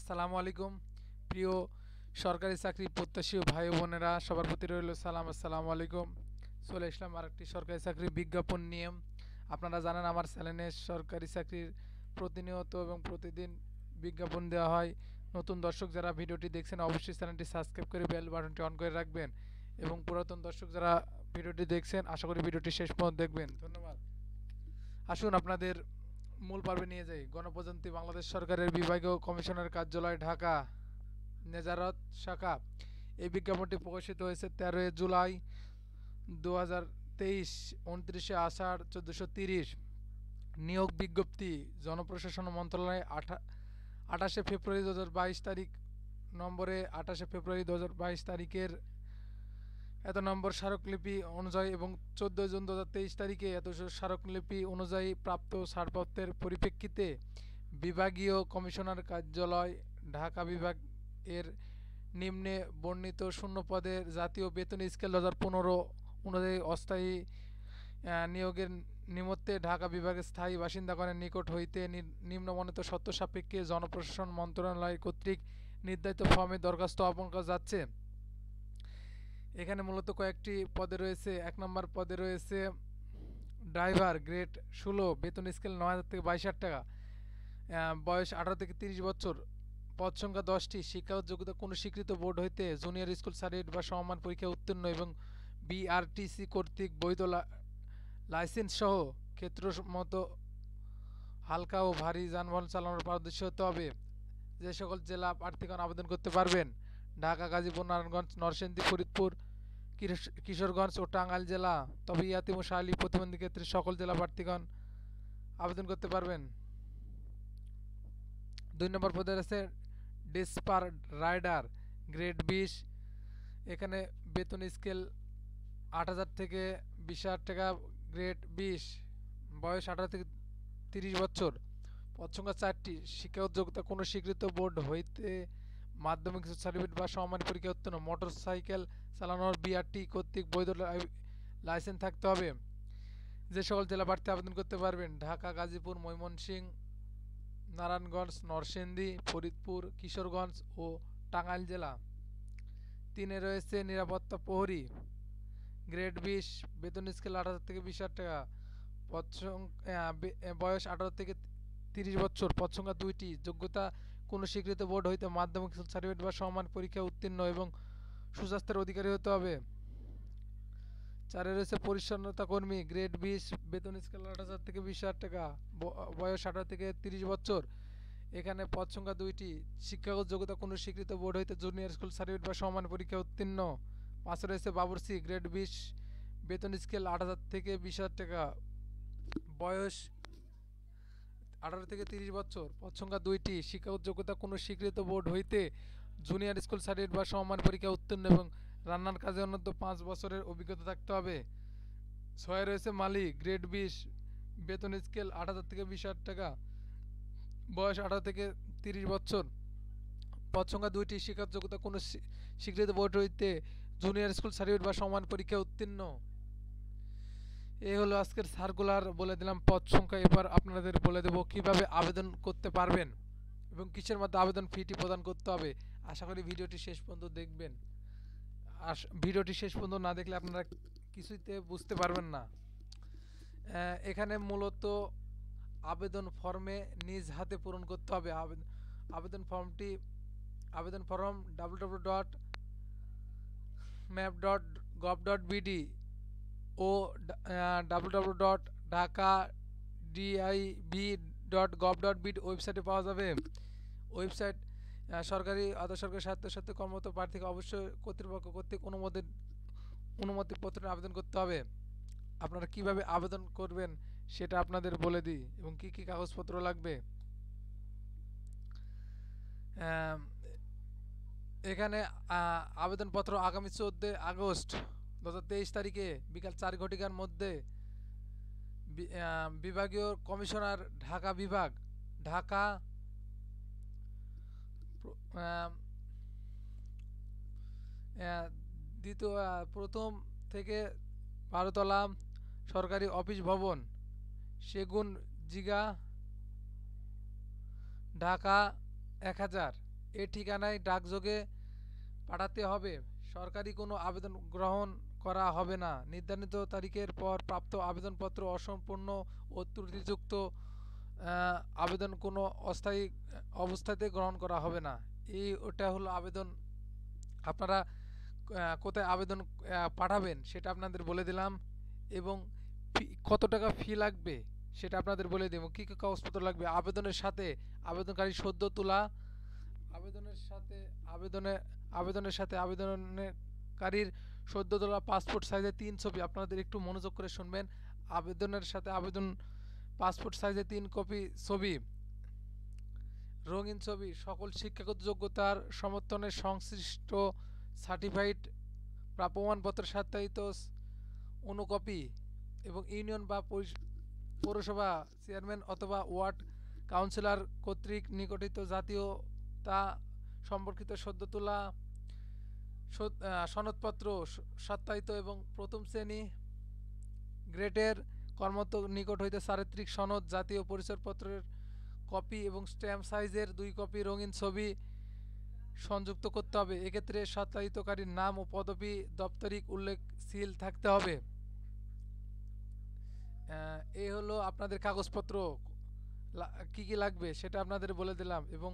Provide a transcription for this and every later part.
আসসালামু আলাইকুম প্রিয় সরকারি চাকরি প্রত্যাশী ও ভাই বোনেরা, সবার প্রতি রইল সালাম। আসসালামু আলাইকুম। চলে আসলাম আরেকটি সরকারি চাকরির বিজ্ঞাপন নিয়ে। আপনারা জানেন আমার চ্যানেলে সরকারি চাকরির প্রতিনিয়ত এবং প্রতিদিন বিজ্ঞাপন দেওয়া হয়। নতুন দর্শক যারা ভিডিওটি দেখছেন অবশ্যই চ্যানেলটি সাবস্ক্রাইব করে বেল বাটনটি অন করে রাখবেন, এবং পুরাতন দর্শক যারা ভিডিওটি দেখছেন আশা করি ভিডিওটি শেষ পর্যন্ত দেখবেন। ধন্যবাদ। আসুন আপনাদের মূল পর্বে নিয়ে যাই। গণপ্রজাতন্ত্রী বাংলাদেশ সরকারের বিভাগীয় কমিশনার কার্যালয়, ঢাকা, নেজারত শাখা। এই বিজ্ঞাপনটি প্রকাশিত হয়েছে 13 জুলাই 2023, 29 আষাঢ় 1430। নিয়োগ বিজ্ঞপ্তি জনপ্রশাসন মন্ত্রণালয় 28 ফেব্রুয়ারি 2022 তারিখ নম্বরে 28 ফেব্রুয়ারি 2022 তারিখের এত নম্বর স্মারকলিপি অনুযায়ী এবং 14 জুন 2023 তারিখে এত স্মারকলিপি অনুযায়ী প্রাপ্ত ছাড়পত্রের পরিপ্রেক্ষিতে বিভাগীয় কমিশনার কার্যালয়, ঢাকা বিভাগ এর নিম্নে বর্ণিত শূন্য পদের জাতীয় বেতন স্কেল 2015 অনুযায়ী অস্থায়ী নিয়োগের নিমিত্তে ঢাকা বিভাগের স্থায়ী বাসিন্দাগণের নিকট হইতে নিম্নবর্ণিত শর্ত সাপেক্ষে জনপ্রশাসন মন্ত্রণালয় কর্তৃক নির্ধারিত ফর্মে দরখাস্ত আহ্বান করা যাচ্ছে। এখানে মূলত কয়েকটি পদে রয়েছে। 1 নম্বর পদে রয়েছে ড্রাইভার, গ্রেড 16, বেতন স্কেল 9,000 থেকে 22,000 টাকা, বয়স 18 থেকে 30 বছর, পদ সংখ্যা 10টি, শিক্ষাগত যোগ্যতা কোনো স্বীকৃত বোর্ড হইতে জুনিয়র স্কুল সার্টিফিকেট বা সমমান পরীক্ষা উত্তীর্ণ এবং বিআরটিসি কর্তৃক বৈধ লাইসেন্স সহ ক্ষেত্রমত হালকা ও ভারী যানবাহন চালানোর পারদর্শী হতে হবে। যে সকল জেলা প্রার্থীগণ আবেদন করতে পারবেন: ঢাকা, গাজীপুর, নারায়ণগঞ্জ, নরসিংদী, ফরিদপুর, কিশোরগঞ্জ ও টাঙ্গাইল জেলা। তবে ইয়াতিম ও শারীরিক প্রতিবন্ধী ক্ষেত্রে সকল জেলা প্রার্থীগণ আবেদন করতে পারবেন। 2 নম্বর পদে আছে ডেসপার রাইডার, গ্রেড 20, এখানে বেতন স্কেল 8,000 থেকে 20,000 টাকা, গ্রেড 20, বয়স 18 থেকে 30 বছর, পদ সংখ্যা 4টি, শিক্ষাগত যোগ্যতা কোনো স্বীকৃত বোর্ড হইতে মাধ্যমিক সার্টিফিকেট বা সমমান পরীক্ষা উত্তীর্ণ, মোটর সাইকেল চালানোর বিআরটি কর্তৃক বৈধ লাইসেন্স থাকতে হবে। যে সকল জেলা প্রার্থী আবেদন করতে পারবেন: ঢাকা, গাজীপুর, ময়মনসিংহ, নারায়ণগঞ্জ, নরসিংদী, ফরিদপুর, কিশোরগঞ্জ ও টাঙ্গাইল জেলা। 3-এ রয়েছে নিরাপত্তা প্রহরী, গ্রেড 20, বেতন স্কেল 18,000 থেকে 20,000 টাকা, বয়স 18 থেকে 30 বছর, পদ সংখ্যা 2টি, যোগ্যতা কোনো স্বীকৃত বোর্ড হইতে মাধ্যমিক সার্টিফিকেট বা সমমান পরীক্ষা উত্তীর্ণ এবং সুস্বাস্থ্যের অধিকারী হতে হবে। 4-এ রয়েছে পরিচ্ছন্নতা কর্মী, গ্রেড 20, বেতন স্কেল 8,000 থেকে 20,000 টাকা, বয়স 18 থেকে 30 বছর, এখানে পদ সংখ্যা 2টি, শিক্ষাগত যোগ্যতা কোনো স্বীকৃত বোর্ড হইতে জুনিয়র স্কুল সার্টিফিকেট বা সমমান পরীক্ষা উত্তীর্ণ। 5-এ রয়েছে বাবুর্চি, গ্রেড 20, বেতন স্কেল 8,000 থেকে 20,000 টাকা, বয়স 18 থেকে 30 বছর, পদ সংখ্যা 2টি, শিক্ষাগত যোগ্যতা কোনো স্বীকৃত বোর্ড হইতে জুনিয়র স্কুল সার্টিফিকেট বা সমমান পরীক্ষা উত্তীর্ণ এবং রান্নার কাজে অনূর্ধ্ব 5 বছরের অভিজ্ঞতা থাকতে হবে। 6-এ রয়েছে মালি, গ্রেড 20, বেতন স্কেল 8,000 থেকে 20,000 টাকা, বয়স 18 থেকে 30 বছর, পদ সংখ্যা 2টি, শিক্ষাগত যোগ্যতা কোনো স্বীকৃত বোর্ড হইতে জুনিয়র স্কুল সার্টিফিকেট বা সমান পরীক্ষা উত্তীর্ণ। এই হলো আজকের সার্কুলার, বলে দিলাম পদ সংখ্যা। এবার আপনাদের বলে দেব কিভাবে আবেদন করতে পারবেন এবং কিসের মধ্যে আবেদন ফিটি প্রদান করতে হবে। আশা করি ভিডিওটি শেষ পর্যন্ত দেখবেন। আর ভিডিওটি শেষ পর্যন্ত না দেখলে আপনারা কিছুতে বুঝতে পারবেন না। এখানে মূলত আবেদন ফর্মে নিজ হাতে পূরণ করতে হবে। আবেদন ফর্ম www.map.gov.bd ও www.dhakadib.gov.bd ওয়েবসাইটে পাওয়া যাবে। ওয়েবসাইট সরকারি আধা সরকারি স্বায়ত্তশাসিত কর্মরত প্রার্থীকে অবশ্যই কর্তৃপক্ষ কর্তৃক অনুমতিপত্রে আবেদন করতে হবে। আপনারা কিভাবে আবেদন করবেন সেটা আপনাদের বলে দিই এবং কি কি কাগজপত্র লাগবে। এখানে আবেদনপত্র আগামী 14 আগস্ট 2023 তারিখে বিকাল 4 ঘটিকার মধ্যে বিভাগীয় কমিশনার, ঢাকা বিভাগ, ঢাকা, প্রথম থেকে 12তলা সরকারি অফিস ভবন, সেগুন জিগা, ঢাকা 1000। এ ঠিকানায় ডাকযোগে পাঠাতে হবে। সরকারি কোনো আবেদন গ্রহণ করা হবে না। নির্ধারিত তারিখের পর প্রাপ্ত আবেদনপত্র অসম্পূর্ণ ও ত্রুটিযুক্ত আবেদন কোনো অস্থায়ী অবস্থাতে গ্রহণ করা হবে না। ওটা হলো আবেদন। আপনারা কোথায় আবেদন পাঠাবেন সেটা আপনাদের বলে দিলাম, এবং কত টাকা ফি লাগবে সেটা আপনাদের বলে দেবো। কী কী কাগজপত্র লাগবে আবেদনের সাথে: আবেদনকারী সদ্য তোলা আবেদনের সাথে আবেদনে আবেদনের সাথে আবেদনকারীর সদ্য তোলা পাসপোর্ট সাইজের 3 ছবি। আপনাদের একটু মনোযোগ করে শুনবেন। আবেদনের সাথে পাসপোর্ট সাইজের 3 কপি ছবি, রঙিন ছবি, সকল শিক্ষাগত যোগ্যতার সমর্থনের সংশ্লিষ্ট সার্টিফাইড প্রমাণপত্রের সত্যায়িত অনুকপি, এবং ইউনিয়ন বা পৌরসভা চেয়ারম্যান অথবা ওয়ার্ড কাউন্সিলর কর্তৃক নিগঠিত জাতীয়তা সম্পর্কিত সদ্য তোলা সনদপত্র সত্যায়িত এবং প্রথম শ্রেণী গ্রেডের কর্মরত নিকট হইতে চারিত্রিক সনদ, জাতীয় পরিচয়পত্রের কপি এবং স্ট্যাম্প সাইজের 2 কপি রঙিন ছবি সংযুক্ত করতে হবে। এক্ষেত্রে সত্যায়িতকারীর নাম ও পদবি দাপ্তরিক উল্লেখশীল থাকতে হবে। এই হলো আপনাদের কাগজপত্র। কি কি লাগবে সেটা আপনাদের বলে দিলাম, এবং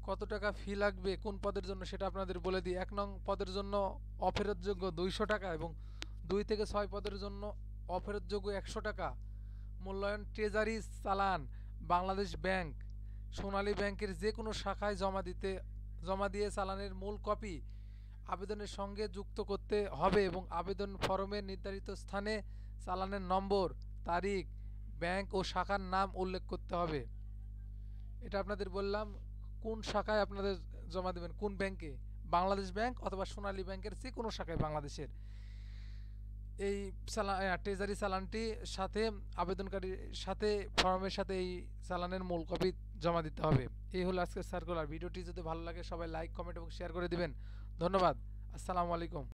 কত টাকা ফি লাগবে কোন পদের জন্য সেটা আপনাদের বলে দিই। 1 নং পদের জন্য অফেরতযোগ্য 200 টাকা, এবং 2 থেকে 6 পদের জন্য অফেরতযোগ্য 100 টাকা। মূল্যায়ন ট্রেজারি চালান বাংলাদেশ ব্যাংক, সোনালী ব্যাংকের যে কোনো শাখায় জমা দিয়ে চালানের মূল কপি আবেদনের সঙ্গে যুক্ত করতে হবে, এবং আবেদন ফরমের নির্ধারিত স্থানে চালানের নম্বর, তারিখ, ব্যাংক ও শাখার নাম উল্লেখ করতে হবে। এটা আপনাদের বললাম কোন শাখায় আপনাদের জমা দেবেন, কোন ব্যাংকে, বাংলাদেশ ব্যাংক অথবা সোনালী ব্যাংকের যে কোনো শাখায় বাংলাদেশের। এই ট্রেজারি চালানটি সাথে আবেদনকারীর সাথে ফর্মের সাথে এই চালানের মূল কপি জমা দিতে হবে। এই হলো আজকের সার্কুলার। ভিডিওটি যদি ভালো লাগে সবাই লাইক, কমেন্ট এবং শেয়ার করে দিবেন। ধন্যবাদ। আসসালামু আলাইকুম।